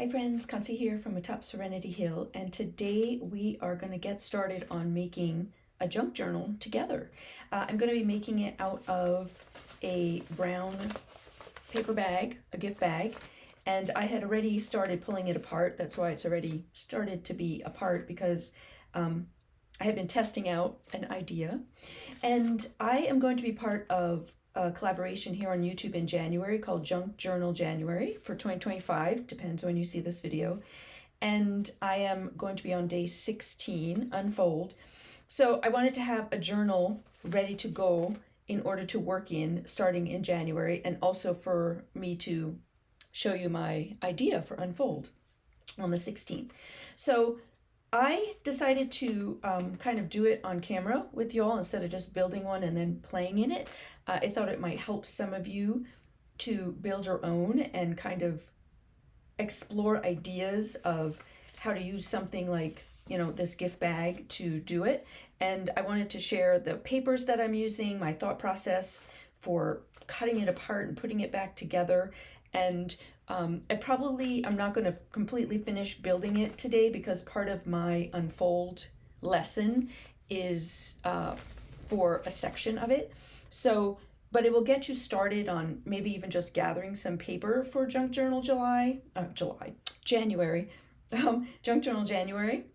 Hi friends, Kansi here from atop Serenity Hill, and today we are going to get started on making a junk journal together. I'm going to be making it out of a brown paper bag, a gift bag, and I had already started pulling it apart. That's why it's already started to be apart, because I had been testing out an idea, and I am going to be part of a collaboration here on YouTube in January called Junk Journal January for 2025, depends when you see this video. And I am going to be on day 16, Unfold. So I wanted to have a journal ready to go in order to work in starting in January, and also for me to show you my idea for Unfold on the 16th. So I decided to kind of do it on camera with y'all instead of just building one and then playing in it. I thought it might help some of you to build your own and kind of explore ideas of how to use something like, you know, this gift bag to do it. And I wanted to share the papers that I'm using, my thought process for cutting it apart and putting it back together. And I'm not going to completely finish building it today, because part of my Unfold lesson is for a section of it. So, but it will get you started on maybe even just gathering some paper for Junk Journal January. Junk Journal January.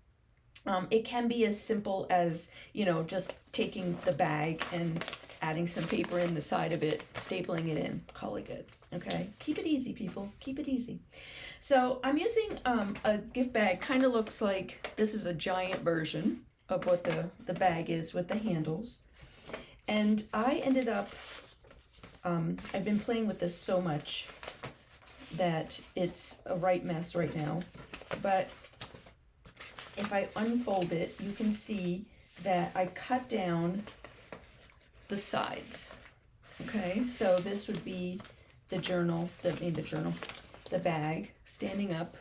It can be as simple as, you know, just taking the bag and adding some paper in the side of it, stapling it in, call it good. Okay, keep it easy, people, keep it easy. So I'm using a gift bag, kind of looks like this is a giant version of what the bag is with the handles. And I ended up, I've been playing with this so much that it's a right mess right now. But if I unfold it, you can see that I cut down the sides. Okay, so this would be the bag standing up,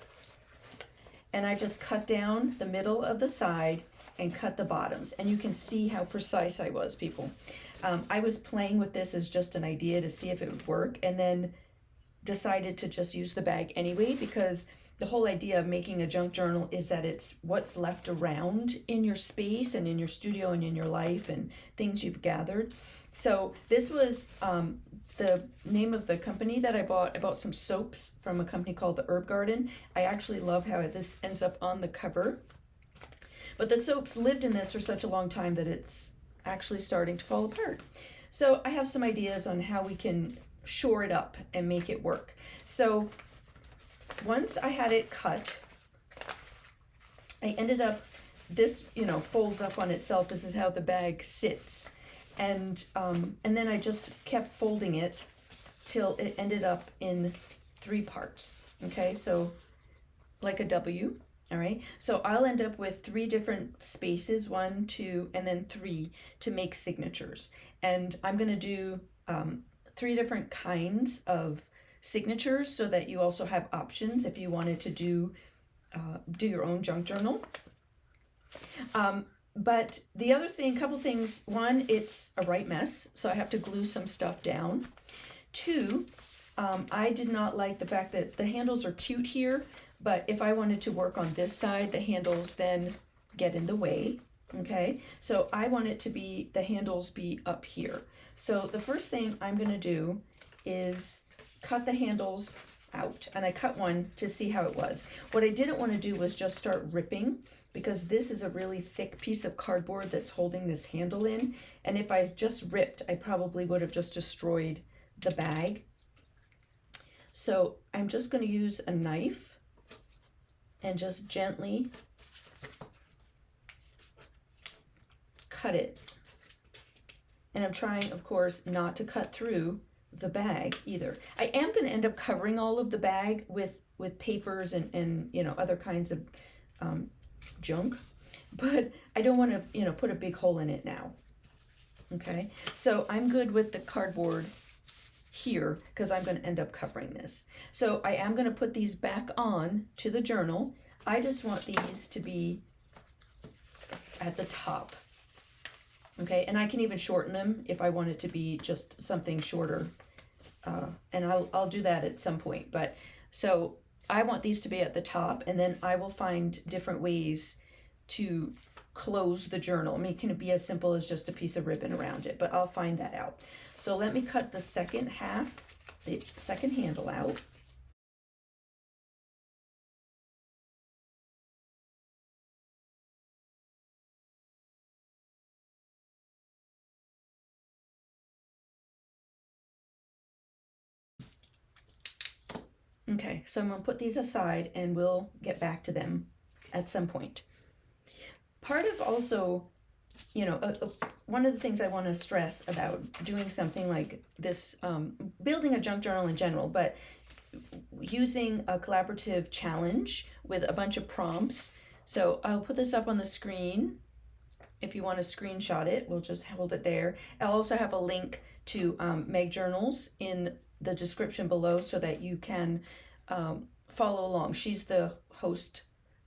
and I just cut down the middle of the side and cut the bottoms, and you can see how precise I was, people. I was playing with this as just an idea to see if it would work, and then decided to just use the bag anyway, because the whole idea of making a junk journal is that it's what's left around in your space and in your studio and in your life and things you've gathered. So this was the name of the company that I bought. I bought some soaps from a company called the Herb Garden. I actually love how this ends up on the cover. But the soaps lived in this for such a long time that it's actually starting to fall apart. So I have some ideas on how we can shore it up and make it work. So once I had it cut, I ended up, this, you know, folds up on itself. This is how the bag sits. And then I just kept folding it till it ended up in 3 parts. Okay, so like a W. All right, so I'll end up with 3 different spaces, 1, 2, and then 3 to make signatures. And I'm going to do 3 different kinds of signatures so that you also have options if you wanted to do your own junk journal. But the other thing, couple things: 1, it's a right mess, so I have to glue some stuff down. 2, I did not like the fact that the handles are cute here, but if I wanted to work on this side, the handles then get in the way. Okay, so I want it to be, the handles be up here. So the first thing I'm going to do is cut the handles out, and I cut one to see how it was. What I didn't want to do was just start ripping, because this is a really thick piece of cardboard that's holding this handle in, and if I just ripped, I probably would have just destroyed the bag. So I'm just going to use a knife and just gently cut it. And I'm trying, of course, not to cut through the bag either. I am going to end up covering all of the bag with papers and you know, other kinds of junk, but I don't want to, you know, put a big hole in it now. Okay, so I'm good with the cardboard here because I'm going to end up covering this. So I am going to put these back on to the journal. I just want these to be at the top. Okay, and I can even shorten them if I want it to be just something shorter. And I'll do that at some point. But so I want these to be at the top, and then I will find different ways to close the journal. I mean, it can be as simple as just a piece of ribbon around it, but I'll find that out. So let me cut the second half, the second handle out. Okay, so I'm gonna put these aside and we'll get back to them at some point. Part of also, you know, one of the things I want to stress about doing something like this, building a junk journal in general, but using a collaborative challenge with a bunch of prompts. So I'll put this up on the screen. If you want to screenshot it, we'll just hold it there. I'll also have a link to Meg Journals in the description below so that you can follow along. She's the host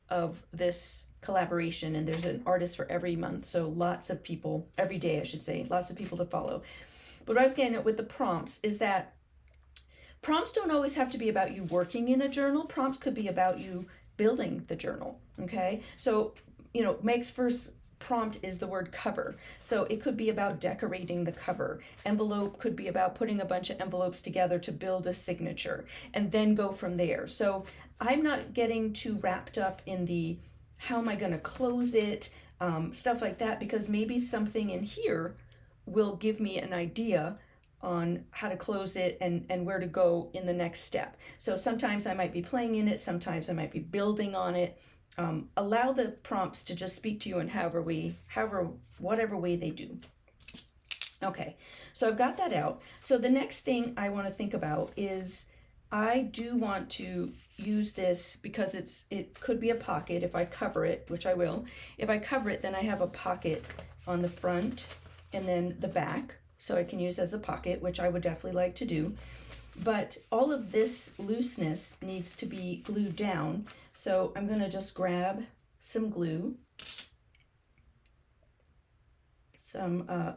of this collaboration, and there's an artist for every month, so lots of people, every day I should say, lots of people to follow. But what I was getting at with the prompts is that prompts don't always have to be about you working in a journal. Prompts could be about you building the journal, okay? So, you know, Meg's first prompt is the word cover. So it could be about decorating the cover. Envelope could be about putting a bunch of envelopes together to build a signature and then go from there. So I'm not getting too wrapped up in the how am I going to close it, stuff like that, because maybe something in here will give me an idea on how to close it and where to go in the next step. So sometimes I might be playing in it, sometimes I might be building on it. Allow the prompts to just speak to you in whatever way they do. Okay, so I've got that out. So the next thing I want to think about is I do want to use this because it could be a pocket if I cover it, which I will. If I cover it, then I have a pocket on the front and then the back, so I can use as a pocket, which I would definitely like to do. But all of this looseness needs to be glued down, so I'm going to just grab some glue.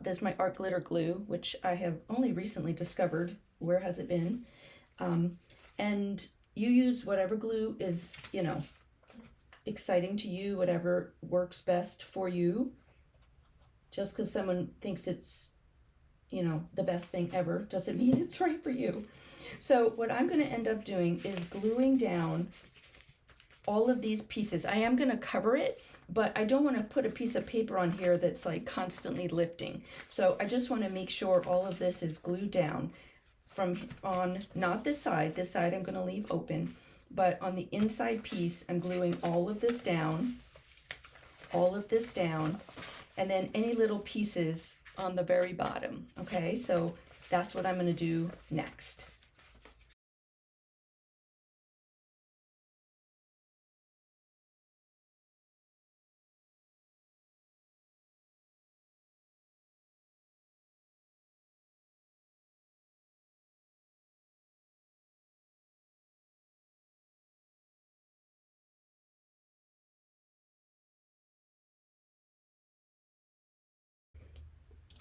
There's my art glitter glue, which I have only recently discovered. Where has it been? And you use whatever glue is, you know, exciting to you, whatever works best for you. Just because someone thinks it's, you know, the best thing ever doesn't mean it's right for you. So what I'm going to end up doing is gluing down all of these pieces. I am going to cover it, but I don't want to put a piece of paper on here that's like constantly lifting. So I just want to make sure all of this is glued down from on, not this side I'm going to leave open, but on the inside piece, I'm gluing all of this down, and then any little pieces on the very bottom. Okay, so that's what I'm going to do next.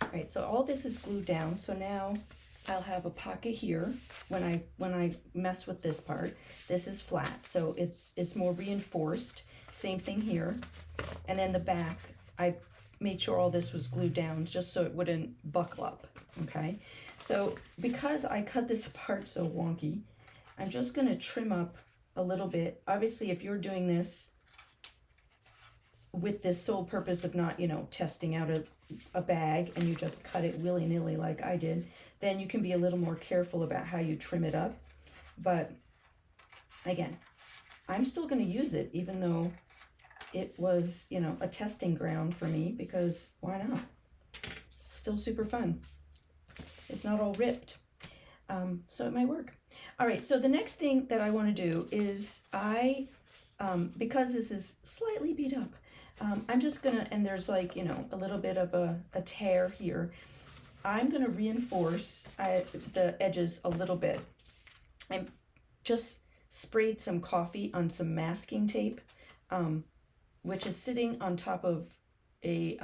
All right, so all this is glued down. So now I'll have a pocket here when I mess with this part. This is flat, so it's more reinforced. Same thing here. And then the back, I made sure all this was glued down just so it wouldn't buckle up, okay? So because I cut this apart so wonky, I'm just gonna trim up a little bit. Obviously, if you're doing this with this sole purpose of not, you know, testing out a bag and you just cut it willy-nilly like I did, then you can be a little more careful about how you trim it up. But again, I'm still going to use it even though it was, you know, a testing ground for me, because why not? Still super fun. It's not all ripped. So it might work. All right, so the next thing that I want to do is because this is slightly beat up, I'm just gonna, and there's like, you know, a little bit of a tear here. I'm gonna reinforce the edges a little bit. I just sprayed some coffee on some masking tape, which is sitting on top of a,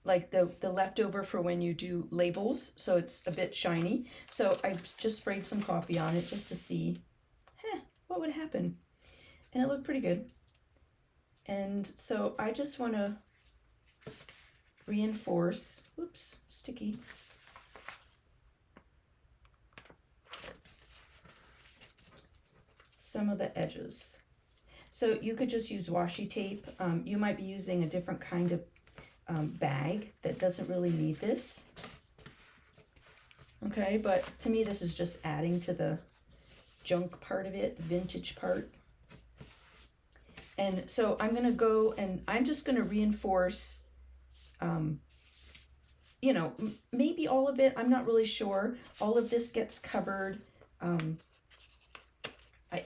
like the leftover for when you do labels, so it's a bit shiny. So I just sprayed some coffee on it just to see, what what happened. And it looked pretty good. And so I just want to reinforce, whoops, sticky. Some of the edges. So you could just use washi tape. You might be using a different kind of bag that doesn't really need this. Okay, but to me this is just adding to the junk part of it, the vintage part. And so I'm gonna go and I'm just gonna reinforce, you know, maybe all of it, I'm not really sure. All of this gets covered.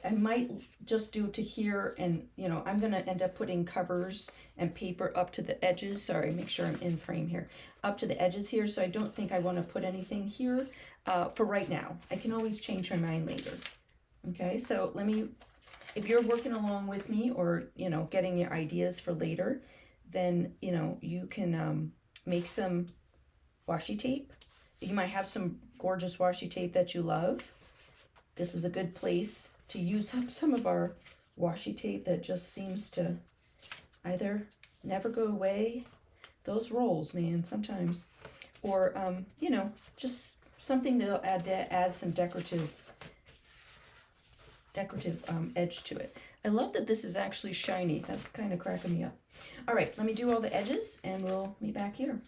I might just do to here, and you know, I'm gonna end up putting covers and paper up to the edges. Sorry, make sure I'm in frame here. Up to the edges here, so I don't think I wanna put anything here for right now. I can always change my mind later. Okay, so let me, if you're working along with me or, you know, getting your ideas for later, then, you know, you can make some washi tape. You might have some gorgeous washi tape that you love. This is a good place to use up some of our washi tape that just seems to either never go away. Those rolls, man, sometimes. Or, you know, just something that'll add some decorative edge to it. I love that this is actually shiny. That's kind of cracking me up. All right, let me do all the edges and we'll meet back here.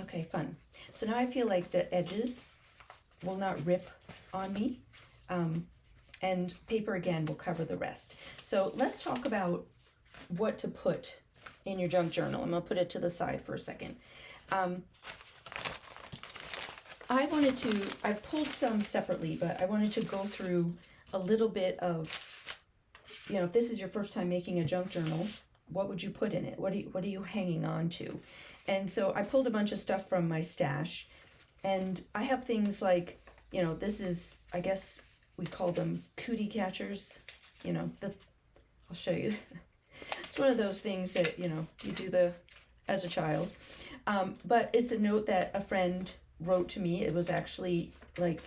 Okay, fun. So now I feel like the edges will not rip on me. And paper again will cover the rest. So let's talk about what to put in your junk journal. I'm gonna put it to the side for a second. I pulled some separately, but I wanted to go through a little bit of, you know, if this is your first time making a junk journal, what would you put in it? What are you hanging on to? And so I pulled a bunch of stuff from my stash, and I have things like, you know, this is, I guess we call them cootie catchers. You know, I'll show you. It's one of those things that, you know, you do as a child. But it's a note that a friend wrote to me. It was actually like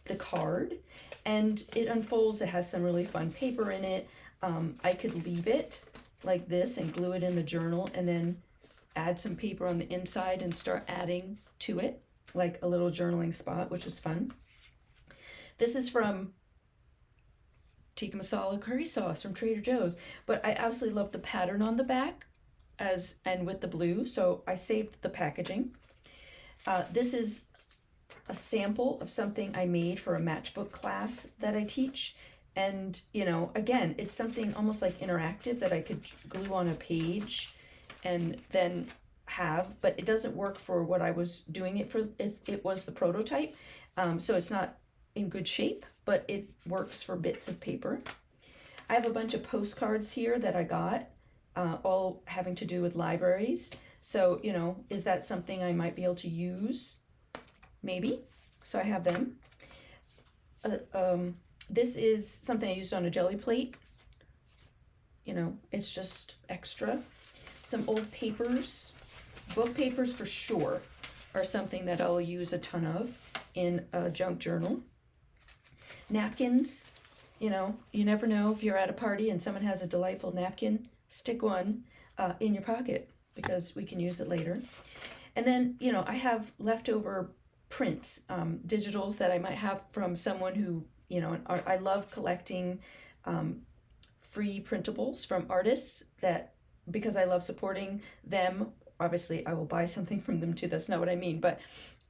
the card, and it unfolds. It has some really fun paper in it. I could leave it like this and glue it in the journal, and then add some paper on the inside and start adding to it, like a little journaling spot, which is fun. This is from tikka masala curry sauce from Trader Joe's, but I absolutely love the pattern on the back and with the blue, so I saved the packaging. This is a sample of something I made for a matchbook class that I teach. And, you know, again, it's something almost like interactive that I could glue on a page and then have, but it doesn't work for what I was doing it for. It was the prototype, so it's not in good shape, but it works for bits of paper. I have a bunch of postcards here that I got, all having to do with libraries. So, you know, is that something I might be able to use? Maybe. So I have them. This is something I used on a jelly plate. You know, it's just extra. Some old papers, book papers for sure, are something that I'll use a ton of in a junk journal. Napkins, you know, you never know if you're at a party and someone has a delightful napkin, stick one in your pocket because we can use it later. And then, you know, I have leftover prints, digitals that I might have from someone who, you know, I love collecting free printables from artists that, because I love supporting them. Obviously, I will buy something from them too. That's not what I mean, but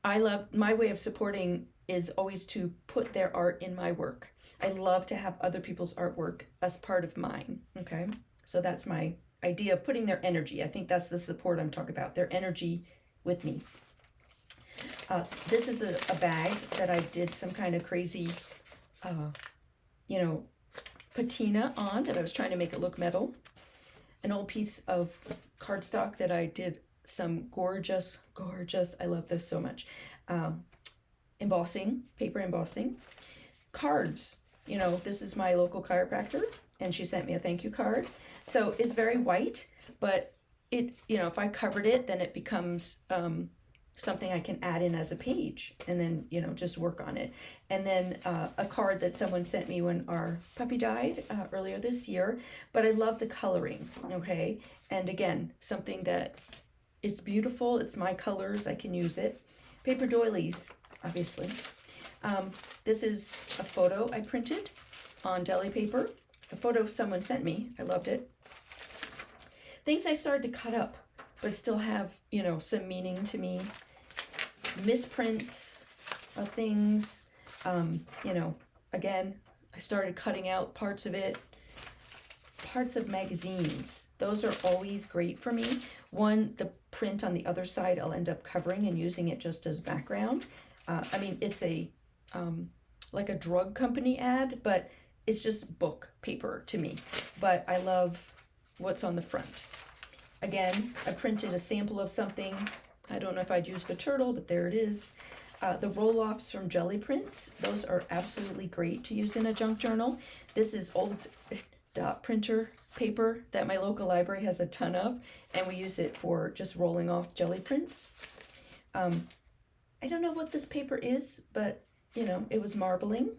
I love, my way of supporting is always to put their art in my work. I love to have other people's artwork as part of mine, okay? So that's my idea of putting their energy. I think that's the support I'm talking about, their energy with me. This is a bag that I did some kind of crazy, you know, patina on, that I was trying to make it look metal. An old piece of cardstock that I did some gorgeous, I love this so much, embossing, paper embossing. Cards, you know, this is my local chiropractor, and she sent me a thank you card. So it's very white, but it, you know, if I covered it, then it becomes something I can add in as a page, and then, you know, just work on it. And then a card that someone sent me when our puppy died earlier this year. But I love the coloring, okay? And again, something that is beautiful. It's my colors. I can use it. Paper doilies, obviously. This is a photo I printed on deli paper. A photo someone sent me. I loved it. Things I started to cut up, but still have, you know, some meaning to me. Misprints of things. You know, again, I started cutting out parts of it. Parts of magazines. Those are always great for me. One, the print on the other side I'll end up covering and using it just as background. I mean, it's a like a drug company ad, but it's just book paper to me. But I love what's on the front. Again, I printed a sample of something. I don't know if I'd use the turtle, but there it is. The roll-offs from Jelly Prints. Those are absolutely great to use in a junk journal. This is old dot printer paper that my local library has a ton of, and we use it for just rolling off jelly prints. I don't know what this paper is, but you know, it was marbling.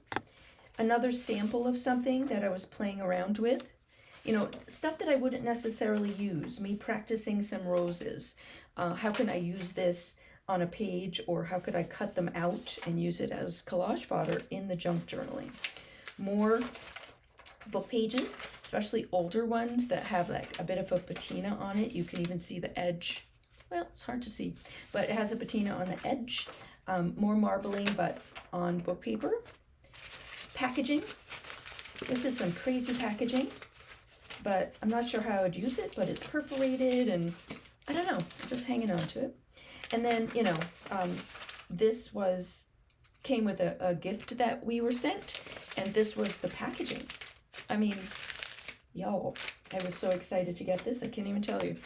Another sample of something that I was playing around with. You know, stuff that I wouldn't necessarily use. Me practicing some roses. How can I use this on a page, or how could I cut them out and use it as collage fodder in the junk journaling? More book pages, especially older ones that have like a bit of a patina on it. You can even see the edge. Well, it's hard to see, but it has a patina on the edge. More marbling, but on book paper. Packaging. This is some crazy packaging, but I'm not sure how I would use it, but it's perforated, and I don't know, I'm just hanging on to it. And then, you know, this came with a gift that we were sent, and this was the packaging. I mean, y'all, I was so excited to get this, I can't even tell you.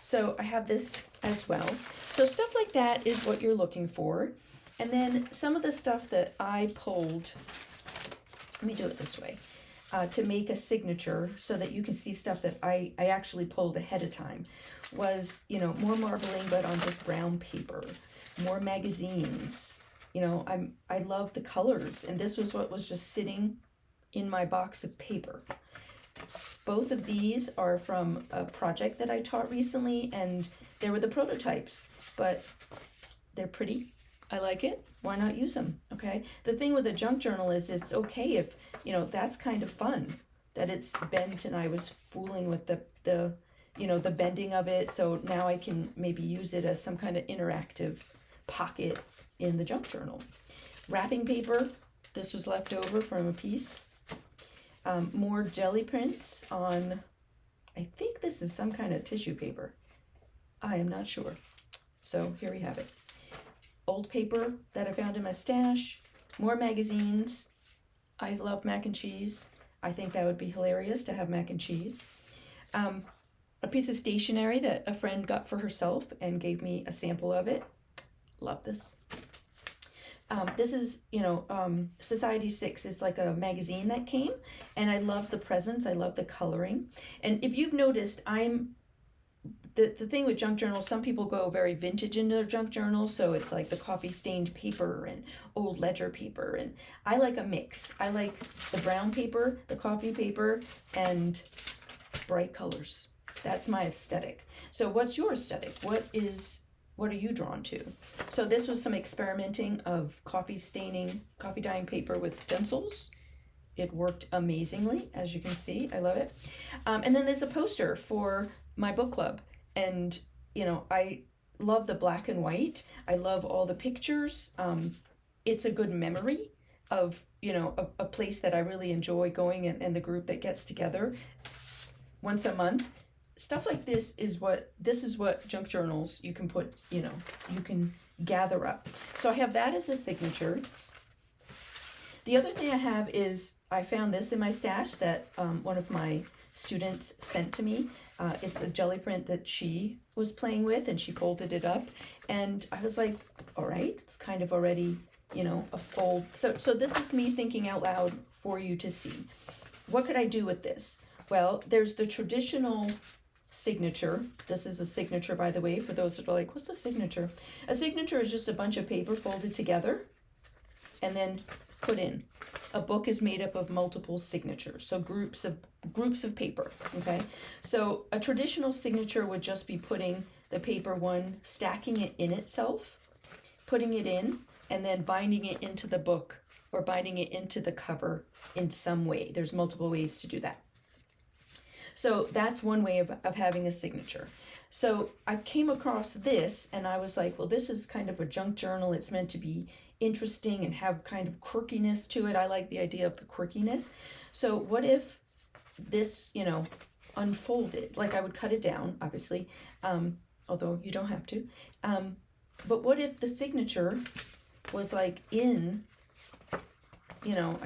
So I have this as well. So stuff like that is what you're looking for. And then some of the stuff that I pulled, let me do it this way, to make a signature so that you can see stuff that I actually pulled ahead of time, was, you know, more marbling, but on just brown paper, more magazines. You know, I love the colors, and this was what was just sitting in my box of paper. Both of these are from a project that I taught recently, and they were the prototypes, but they're pretty. I like it. Why not use them? Okay. The thing with a junk journal is it's okay if, you know, that's kind of fun that it's bent, and I was fooling with the you know, the bending of it. So now I can maybe use it as some kind of interactive pocket in the junk journal. Wrapping paper. This was left over from a piece. More jelly prints on, I think this is some kind of tissue paper. I am not sure. So here we have it. Old paper that I found in my stash. More magazines. I love mac and cheese. I think that would be hilarious to have mac and cheese. A piece of stationery that a friend got for herself and gave me a sample of it. Love this. This is, you know, Society 6 is like a magazine that came, and I love the presents. I love the coloring. And if you've noticed, the thing with junk journals, some people go very vintage into their junk journals, so it's like the coffee stained paper and old ledger paper, and I like a mix. I like the brown paper, the coffee paper, and bright colors. That's my aesthetic. So what's your aesthetic? What are you drawn to? So this was some experimenting of coffee dyeing paper with stencils. It worked amazingly, as you can see. I love it. And then there's a poster for my book club. And, you know, I love the black and white. I love all the pictures. It's a good memory of, you know, a place that I really enjoy going, and the group that gets together once a month. Stuff like this is what junk journals you can put, you know, you can gather up. So I have that as a signature. The other thing I have is I found this in my stash that one of my students sent to me. It's a jelly print that she was playing with, and she folded it up, and I was like, all right, it's kind of already, you know, a fold. So this is me thinking out loud for you to see. What could I do with this? Well, there's the traditional signature. This is a signature, by the way, for those that are like, what's a signature? A signature is just a bunch of paper folded together and then put in. A book is made up of multiple signatures, so groups of paper, okay? So a traditional signature would just be putting the paper one, stacking it in itself, putting it in, and then binding it into the book or binding it into the cover in some way. There's multiple ways to do that. So that's one way of having a signature. So I came across this and I was like, well, this is kind of a junk journal. It's meant to be interesting and have kind of quirkiness to it. I like the idea of the quirkiness. So what if this, you know, unfolded? Like I would cut it down, obviously, although you don't have to. But what if the signature was like in, you know,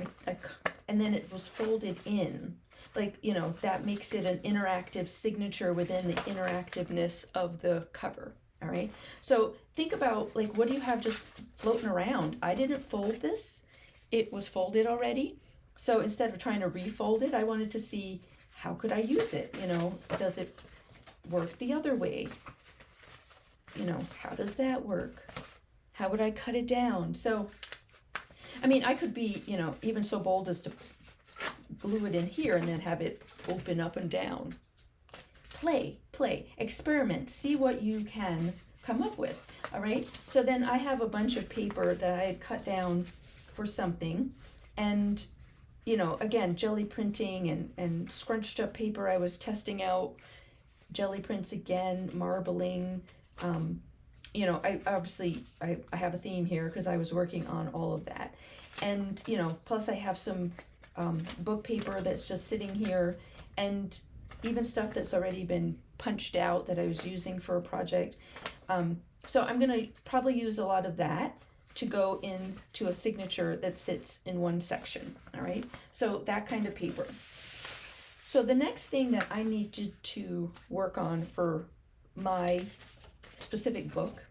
and then it was folded in? Like, you know, that makes it an interactive signature within the interactiveness of the cover. All right. So think about, like, what do you have just floating around? I didn't fold this. It was folded already. So instead of trying to refold it, I wanted to see how could I use it? You know, does it work the other way? You know, how does that work? How would I cut it down? So, I mean, I could be, you know, even so bold as to glue it in here and then have it open up and down. Play, experiment, see what you can come up with. All right. So then I have a bunch of paper that I had cut down for something. And, you know, again, jelly printing and scrunched up paper. I was testing out jelly prints again, marbling. You know, I obviously have a theme here because I was working on all of that. And, you know, plus I have some book paper that's just sitting here, and even stuff that's already been punched out that I was using for a project. So I'm going to probably use a lot of that to go into a signature that sits in one section. All right. So that kind of paper. So the next thing that I needed to work on for my specific book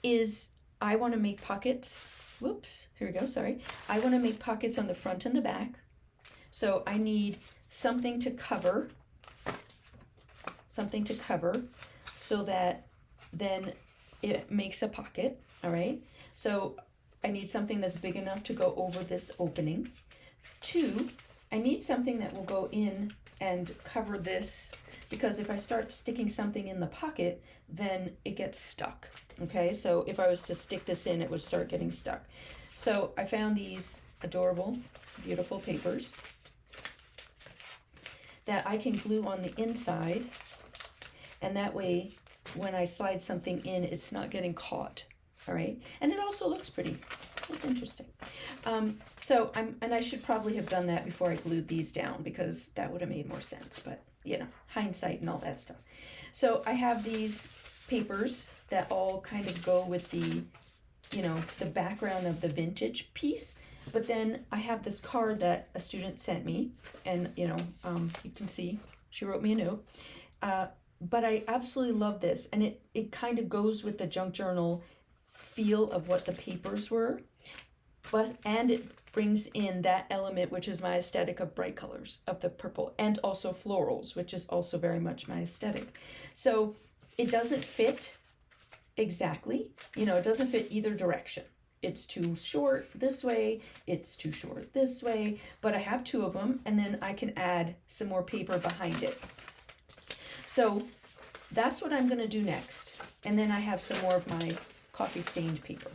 is I want to make pockets. Whoops, here we go, sorry. I want to make pockets on the front and the back. So I need something to cover so that then it makes a pocket, all right? So I need something that's big enough to go over this opening. 2, I need something that will go in and cover this, because if I start sticking something in the pocket, then it gets stuck, okay? So if I was to stick this in, it would start getting stuck. So I found these adorable, beautiful papers that I can glue on the inside, and that way when I slide something in, it's not getting caught, all right? And it also looks pretty. It's interesting. And I should probably have done that before I glued these down, because that would have made more sense, but you know, hindsight and all that stuff. So I have these papers that all kind of go with the, you know, the background of the vintage piece. But then I have this card that a student sent me, and you know, you can see she wrote me a note. But I absolutely love this, and it kind of goes with the junk journal feel of what the papers were, and it brings in that element which is my aesthetic of bright colors, of the purple, and also florals, which is also very much my aesthetic. So it doesn't fit exactly, you know, it doesn't fit either direction. It's too short this way, it's too short this way, but I have 2 of them, and then I can add some more paper behind it. So that's what I'm going to do next. And then I have some more of my coffee stained paper,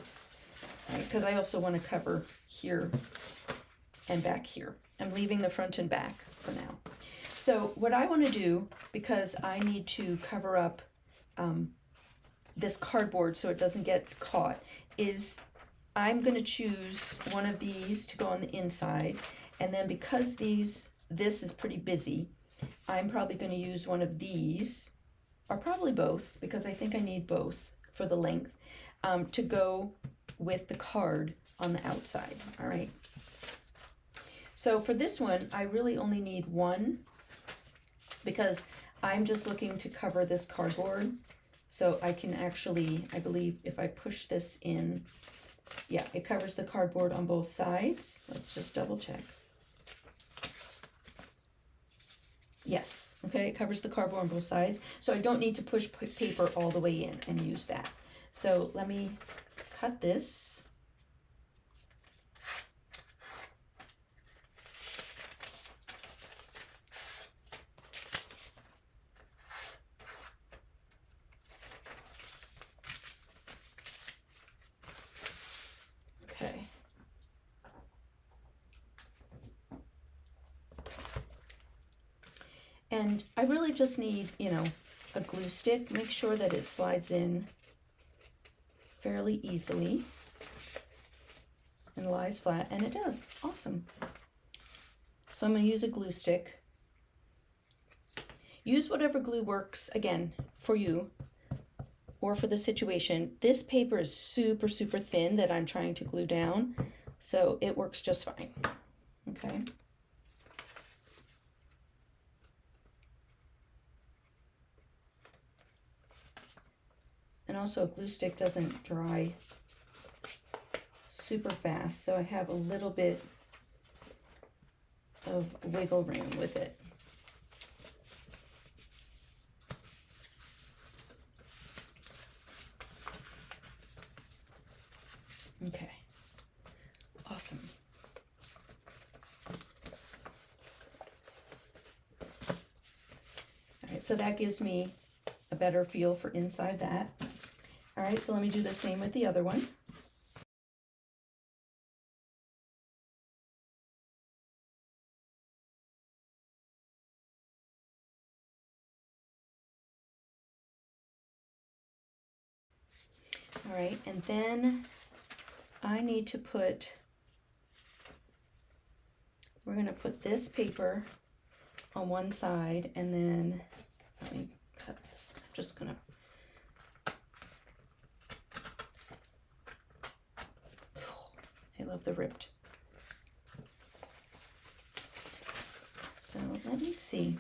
right? Because I also want to cover here and back here. I'm leaving the front and back for now. So what I want to do, because I need to cover up this cardboard so it doesn't get caught, is I'm going to choose one of these to go on the inside. And then because this is pretty busy, I'm probably going to use one of these, or probably both, because I think I need both for the length, to go with the card on the outside, all right? So for this one, I really only need one, because I'm just looking to cover this cardboard. So I can actually, I believe if I push this in, Yeah, it covers the cardboard on both sides. Let's just double check. Yes, okay, it covers the cardboard on both sides. So I don't need to push paper all the way in and use that. So let me cut this. Okay. And I really just need, you know, a glue stick. Make sure that it slides in fairly easily and lies flat, and it does. Awesome. So I'm going to use a glue stick. Use whatever glue works, again, for you or for the situation. This paper is super, super thin that I'm trying to glue down, so it works just fine. Okay. And also a glue stick doesn't dry super fast, so I have a little bit of wiggle room with it. Okay, awesome. All right, so that gives me a better feel for inside that. All right, so let me do the same with the other one. All right, and then I need to put, we're gonna put this paper on one side, and then, let me cut this. I'm just gonna, I love the ripped. So let me see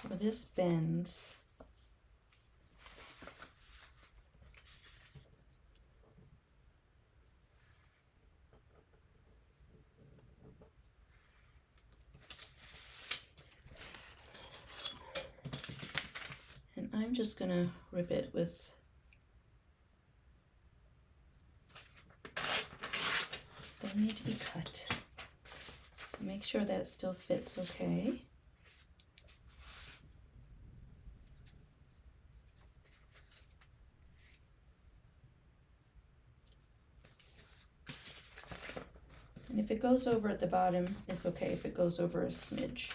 where this bends. And I'm just gonna rip it with, they need to be cut. So make sure that still fits okay. And if it goes over at the bottom, it's okay if it goes over a smidge.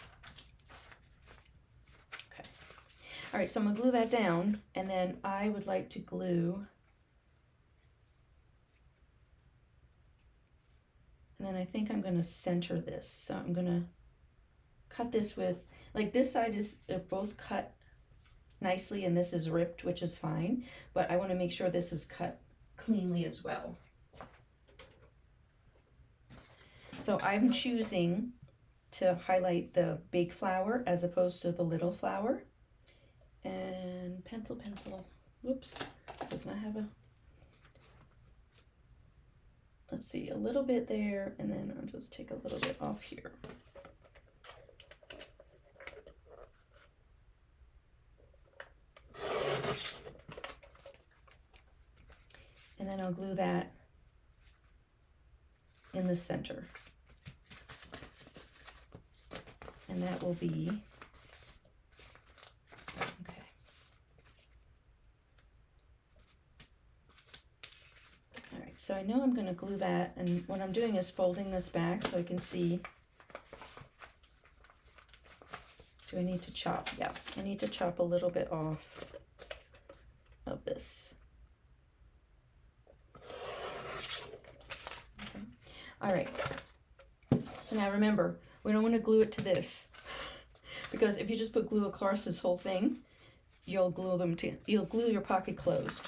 Okay. All right, so I'm gonna glue that down, and then I would like to glue, and then I think I'm gonna center this. So I'm gonna cut this with, like this side is, they're both cut nicely and this is ripped, which is fine, but I wanna make sure this is cut cleanly as well. So I'm choosing to highlight the big flower as opposed to the little flower. And pencil, whoops, does not have a, let's see, a little bit there, and then I'll just take a little bit off here. And then I'll glue that in the center. And that will be, okay. All right, so I know I'm gonna glue that, and what I'm doing is folding this back so I can see. Do I need to chop? Yeah, I need to chop a little bit off of this. Okay. All right, so now remember, we don't want to glue it to this, because if you just put glue across this whole thing, you'll glue your pocket closed.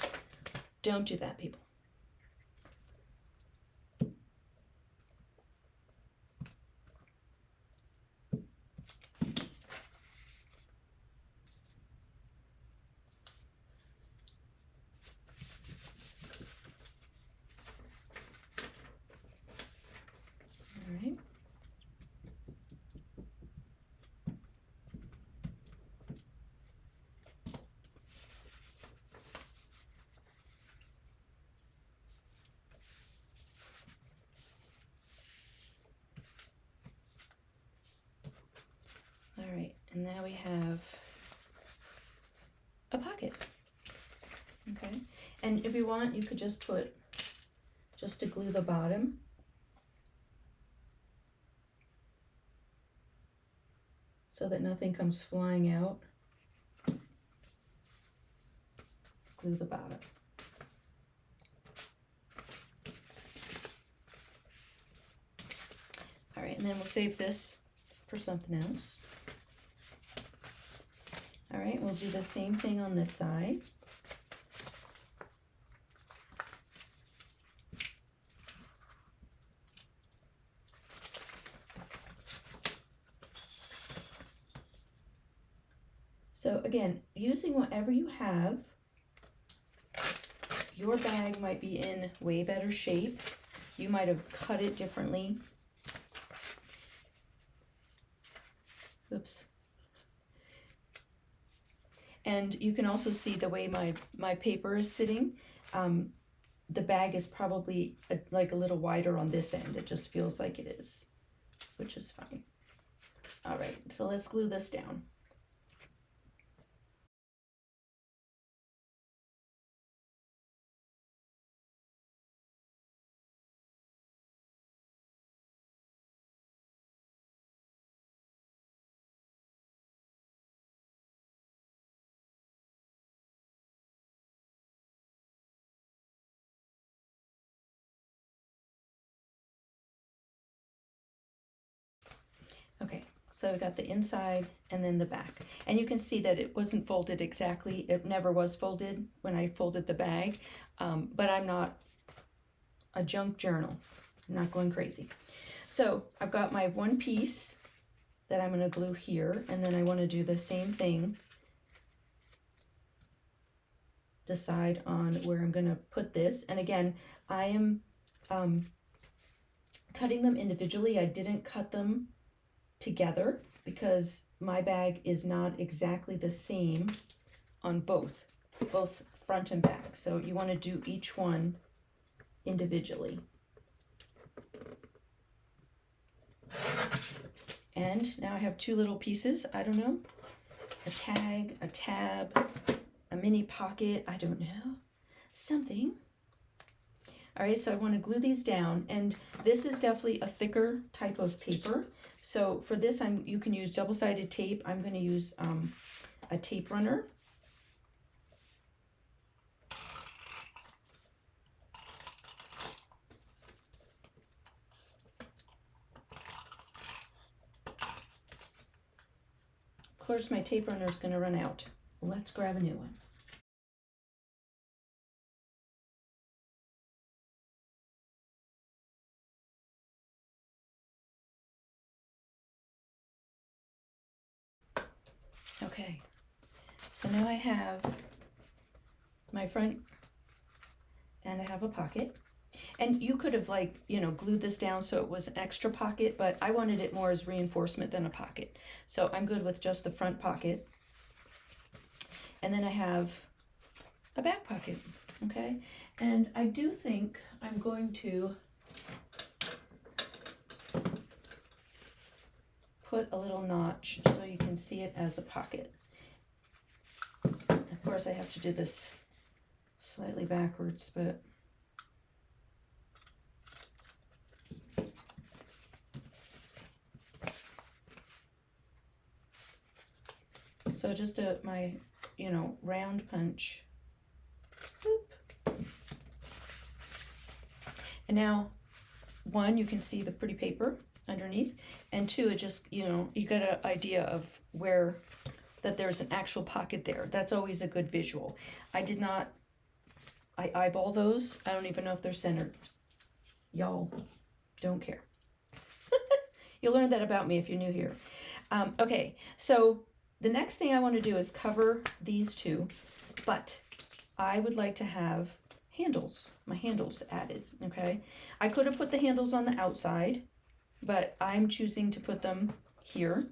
Don't do that, people. we have a pocket. Okay, and if you want, you could just put, just to glue the bottom, so that nothing comes flying out. Glue the bottom. All right, and then we'll save this for something else. All right, we'll do the same thing on this side. So again, using whatever you have, your bag might be in way better shape. You might have cut it differently. Oops. And you can also see the way my paper is sitting. The bag is probably like a little wider on this end. It just feels like it is, which is fine. All right, so let's glue this down. Okay, so I've got the inside and then the back. And you can see that it wasn't folded exactly. It never was folded when I folded the bag, but I'm not a junk journal. I'm not going crazy. So I've got my one piece that I'm gonna glue here, and then I wanna do the same thing. Decide on where I'm gonna put this. And again, I am cutting them individually. I didn't cut them together because my bag is not exactly the same on both front and back. So you want to do each one individually. And now I have two little pieces. I don't know, a tag, a tab, a mini pocket, I don't know, something. All right, so I want to glue these down, and this is definitely a thicker type of paper. So for this, you can use double-sided tape. I'm going to use a tape runner. Of course, my tape runner is going to run out. Let's grab a new one. Okay, so now I have my front and I have a pocket. And you could have, like, you know, glued this down so it was an extra pocket, but I wanted it more as reinforcement than a pocket. So I'm good with just the front pocket. And then I have a back pocket, okay? And I do think I'm going to put a little notch so you can see it as a pocket. Of course, I have to do this slightly backwards, but so just my, you know, round punch. Boop. And now, one, you can see the pretty paper underneath, and two, it just, you know, you get an idea of where, that there's an actual pocket there. That's always a good visual. I eyeball those. I don't even know if they're centered. Y'all, don't care. You'll learn that about me if you're new here. Okay, so the next thing I want to do is cover these two, but I would like to have handles, my handles added, okay? I could have put the handles on the outside, but I'm choosing to put them here.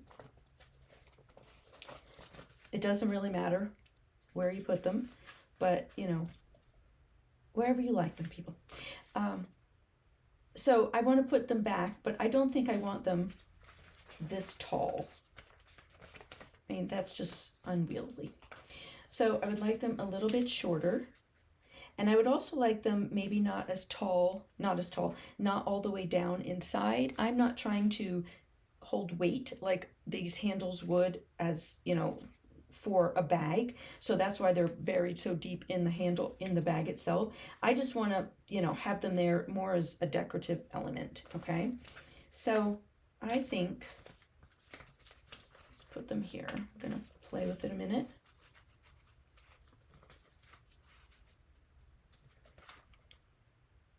It doesn't really matter where you put them, but, you know, wherever you like them, people. So I want to put them back, but I don't think I want them this tall. I mean, that's just unwieldy. So I would like them a little bit shorter. And I would also like them maybe not all the way down inside. I'm not trying to hold weight like these handles would, as you know, for a bag. So that's why they're buried so deep in the handle, in the bag itself. I just want to, you know, have them there more as a decorative element, okay? So I think, let's put them here. I'm going to play with it a minute.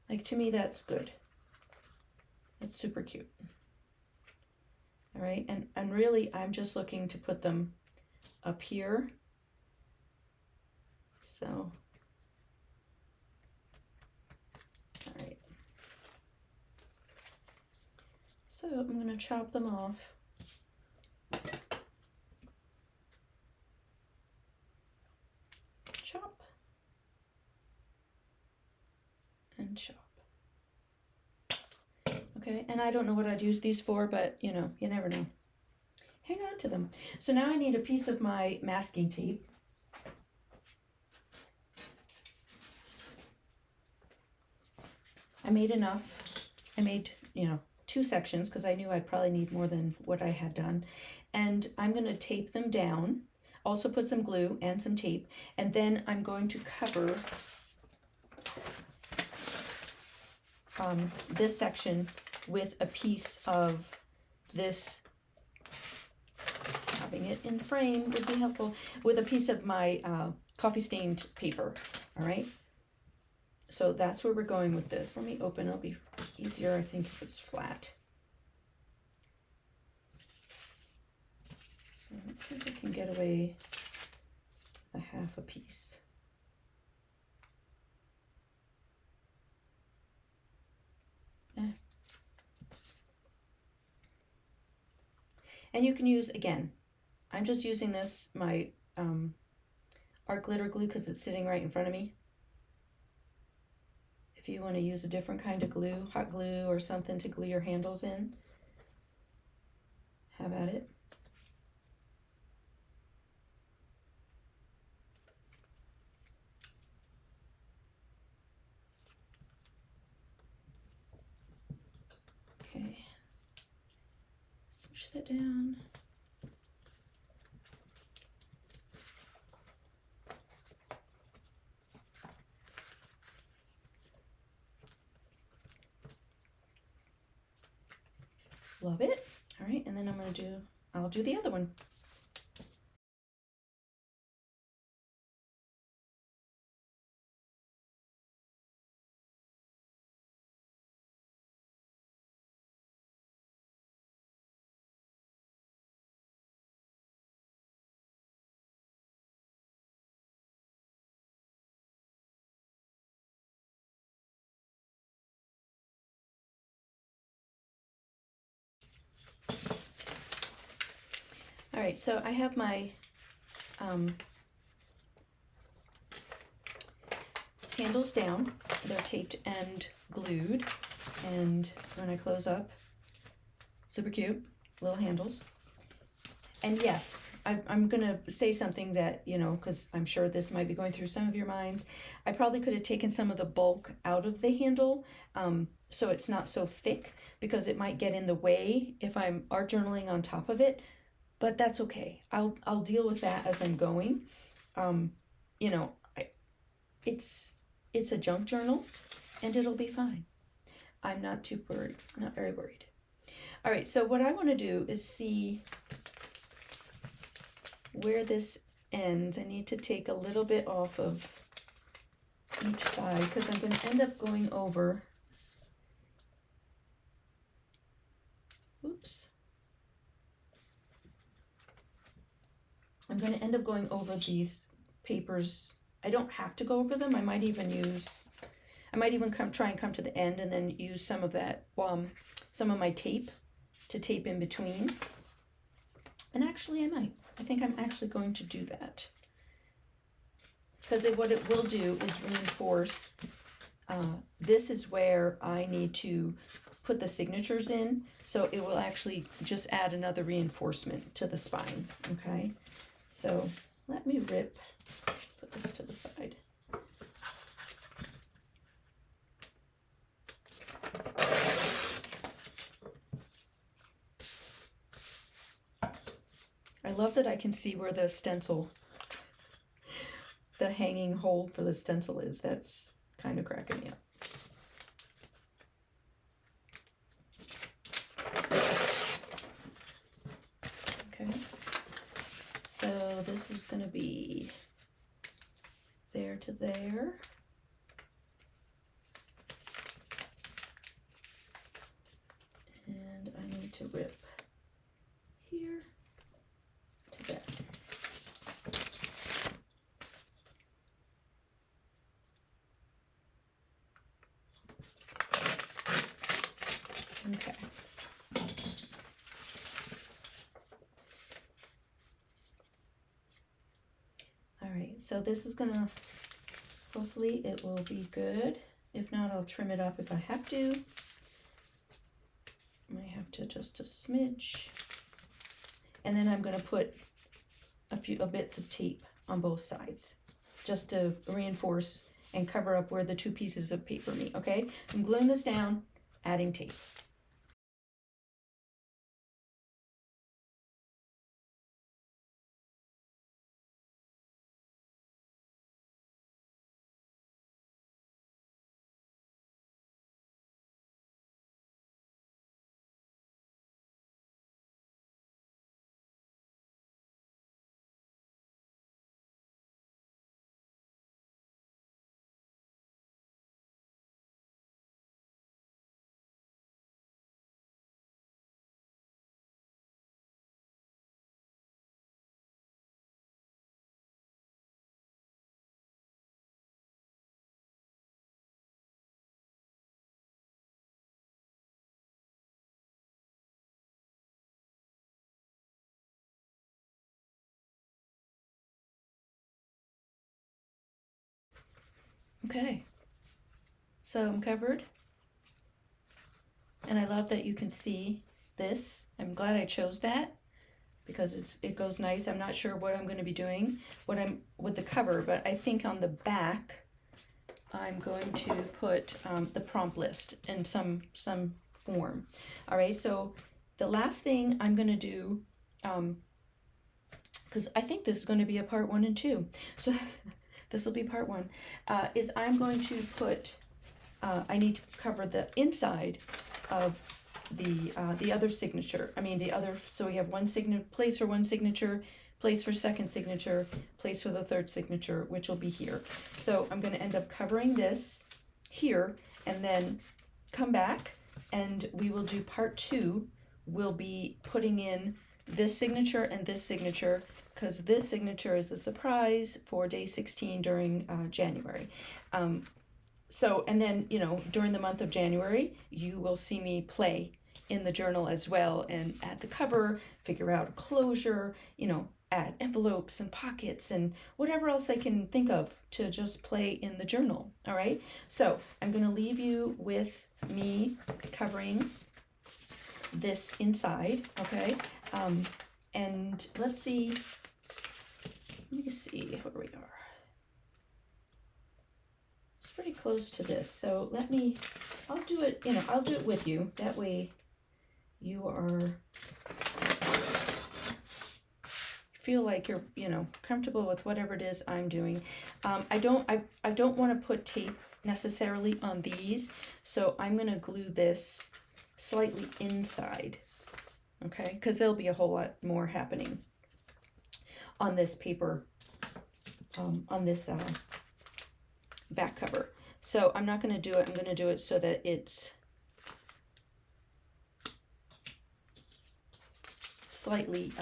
Like, to me, that's good. It's super cute. All right, and really, I'm just looking to put them up here. So, all right. So I'm gonna chop them off. Chop. And chop. Okay, and I don't know what I'd use these for, but you know, you never know. Hang on to them. So now I need a piece of my masking tape. I made enough. I made, you know, 2 sections because I knew I'd probably need more than what I had done. And I'm going to tape them down. Also put some glue and some tape. And then I'm going to cover this section with a piece of this, having it in frame would be helpful, with a piece of my coffee stained paper, all right? So that's where we're going with this. Let me open, it'll be easier, I think, if it's flat. So I think I can get away a half a piece. And you can use, again, I'm just using this, my art glitter glue, because it's sitting right in front of me. If you want to use a different kind of glue, hot glue or something to glue your handles in, have at it. Okay, switch that down. Love it. All right, and then I'll do the other one. All right, so I have my handles down. They're taped and glued, and when I close up, super cute, little handles. And yes, I'm gonna say something that, you know, because I'm sure this might be going through some of your minds. I probably could have taken some of the bulk out of the handle, so it's not so thick, because it might get in the way if I'm art journaling on top of it. But that's okay. I'll deal with that as I'm going. You know, it's a junk journal, and it'll be fine. I'm not too worried. Not very worried. All right. So what I want to do is see where this ends. I need to take a little bit off of each side, because I'm going to end up going over. Oops. I'm going to end up going over these papers. I don't have to go over them. I might even try and come to the end and then use some of that, some of my tape to tape in between. And actually I might. I think I'm actually going to do that. Because what it will do is reinforce, this is where I need to put the signatures in. So it will actually just add another reinforcement to the spine, okay? So let me put this to the side. I love that I can see where the stencil, the hanging hold for the stencil is. That's kind of cracking me up. Okay, so this is going to be there to there. And I need to rip here to there. Okay. All right, so this is gonna, hopefully it will be good. If not, I'll trim it up if I have to. I might have to just a smidge. And then I'm gonna put a few bits of tape on both sides just to reinforce and cover up where the two pieces of paper meet, okay? I'm gluing this down, adding tape. Okay, so I'm covered. And I love that you can see this. I'm glad I chose that because it goes nice. I'm not sure what I'm going to be doing with the cover, but I think on the back I'm going to put the prompt list in some form. All right, so the last thing I'm going to do, because I think this is going to be a part 1 and 2, so this will be part 1, is I'm going to put, I need to cover the inside of the other signature. I mean the other, so we have one place for one signature, place for second signature, place for the third signature, which will be here. So I'm going to end up covering this here and then come back and we will do part 2. We'll be putting in this signature and this signature because this signature is the surprise for day 16 during January. So, and then, you know, during the month of January, you will see me play in the journal as well and add the cover, figure out a closure, you know, add envelopes and pockets and whatever else I can think of to just play in the journal. All right. So I'm going to leave you with me covering this inside. Okay. And let's see. Let me see where we are. It's pretty close to this. So I'll do it, you know, I'll do it with you. That way you feel like you're, you know, comfortable with whatever it is I'm doing. I don't want to put tape necessarily on these, so I'm going to glue this slightly inside, okay? Because there'll be a whole lot more happening on this paper, on this back cover. So I'm not going to do it. I'm going to do it so that it's slightly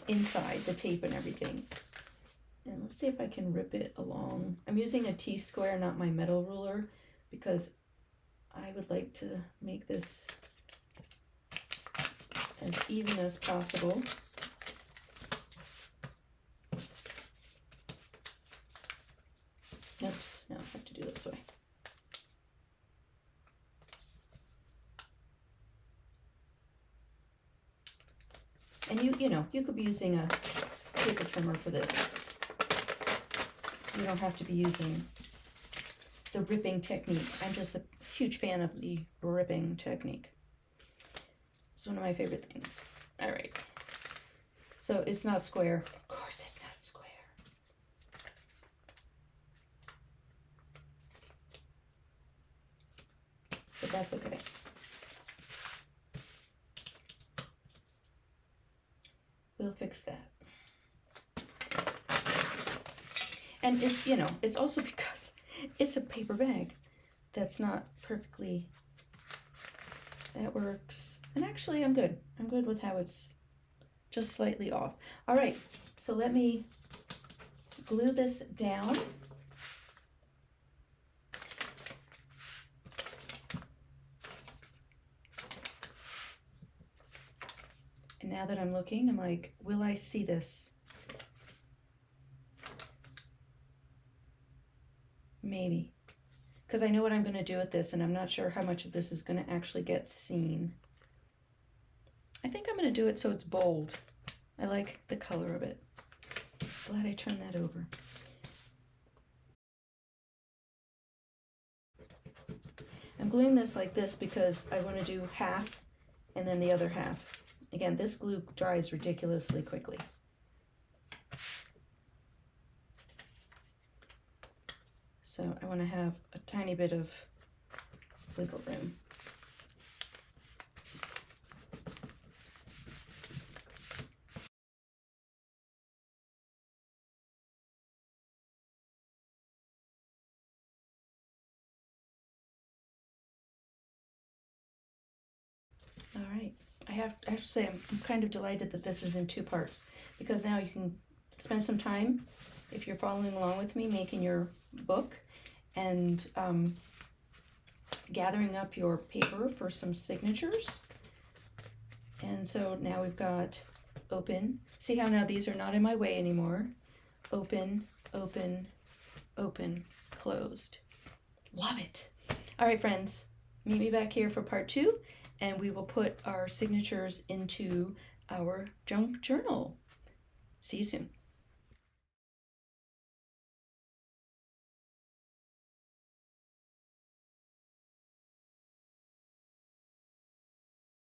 inside the tape and everything. And let's see if I can rip it along. I'm using a T-square, not my metal ruler, because I would like to make this as even as possible. Oops, now I have to do this way. And you know, you could be using a paper trimmer for this. You don't have to be using the ripping technique. I'm just a huge fan of the ripping technique. It's one of my favorite things. All right. So it's not square. Of course it's not square. But that's okay. We'll fix that. And it's, you know, it's also because it's a paper bag that's not perfectly, that works. And actually I'm good. I'm good with how it's just slightly off. All right, so let me glue this down. And now that I'm looking, I'm like, will I see this? Maybe. Because I know what I'm going to do with this, and I'm not sure how much of this is going to actually get seen. I think I'm going to do it so it's bold. I like the color of it. Glad I turned that over. I'm gluing this like this because I want to do half and then the other half. Again, this glue dries ridiculously quickly. So I want to have a tiny bit of wiggle room. All right, I have to say I'm kind of delighted that this is in two parts, because now you can spend some time, if you're following along with me, making your book and gathering up your paper for some signatures. And so now we've got open. See how now these are not in my way anymore. Open, open, open, closed. Love it. All right, friends, meet me back here for part 2, and we will put our signatures into our junk journal. See you soon.